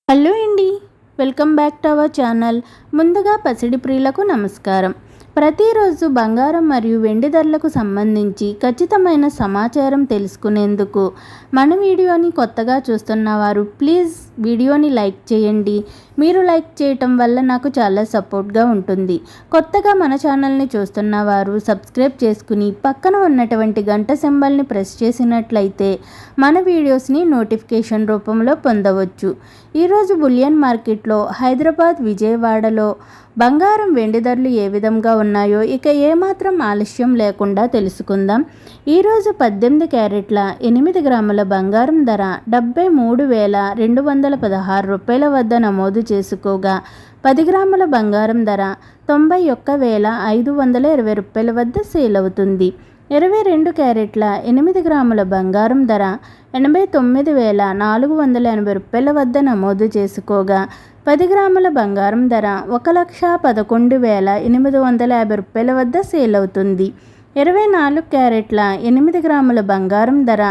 Hello అండి, welcome back to our channel. ముందుగా పసిడి ప్రియులకు నమస్కారం. ప్రతిరోజు బంగారం మరియు వెండి ధరలకు సంబంధించి ఖచ్చితమైన సమాచారం తెలుసుకునేందుకు మన వీడియోని కొత్తగా చూస్తున్నవారు ప్లీజ్ వీడియోని లైక్ చేయండి. మీరు లైక్ చేయటం వల్ల నాకు చాలా సపోర్ట్గా ఉంటుంది. కొత్తగా మన ఛానల్ని చూస్తున్నవారు సబ్స్క్రైబ్ చేసుకుని పక్కన ఉన్నటువంటి గంట సింబల్ని ప్రెస్ చేసినట్లయితే మన వీడియోస్ని నోటిఫికేషన్ రూపంలో పొందవచ్చు. ఈరోజు బులియన్ మార్కెట్లో హైదరాబాద్, విజయవాడలో బంగారం, వెండి ధరలు ఏ విధంగా ఉన్నాయో ఇక ఏమాత్రం ఆలస్యం లేకుండా తెలుసుకుందాం. ఈరోజు 18 క్యారెట్ల 8 గ్రాముల బంగారం ధర 73,216 రూపాయల వద్ద నమోదు చేసుకోగా 10 గ్రాముల బంగారం ధర 91,520 రూపాయల వద్ద సేల్ అవుతుంది. 22 క్యారెట్ల 8 గ్రాముల బంగారం ధర 89,480 రూపాయల వద్ద నమోదు చేసుకోగా 10 గ్రాముల బంగారం ధర 1,11,850 రూపాయల వద్ద సేల్ అవుతుంది. 24 క్యారెట్ల 8 గ్రాముల బంగారం ధర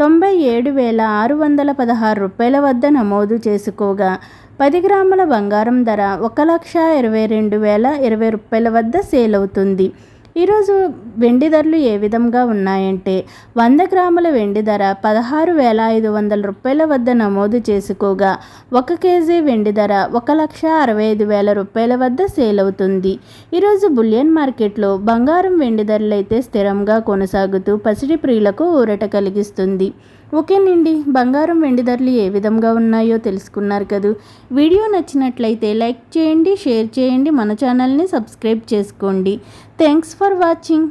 97,616 రూపాయల వద్ద నమోదు చేసుకోగా 10 గ్రాముల బంగారం ధర 1,22,020 రూపాయల వద్ద సేల్ అవుతుంది. ఈరోజు వెండి ధరలు ఏ విధంగా ఉన్నాయంటే 100 గ్రాముల వెండి ధర 16,500 రూపాయల వద్ద నమోదు చేసుకోగా 1 కేజీ వెండి ధర 1,65,000 రూపాయల వద్ద సేల్ అవుతుంది. ఈరోజు బులియన్ మార్కెట్లో బంగారం, వెండి ధరలు అయితే స్థిరంగా కొనసాగుతూ పసిడి ప్రియులకు ఊరట కలిగిస్తుంది. ఓకేనండి, బంగారం, వెండి ధరలు ఏ విధంగా ఉన్నాయో తెలుసుకున్నారు కదూ. వీడియో నచ్చినట్లయితే లైక్ చేయండి, షేర్ చేయండి, మన ఛానల్ని సబ్స్క్రైబ్ చేసుకోండి. Thanks for watching.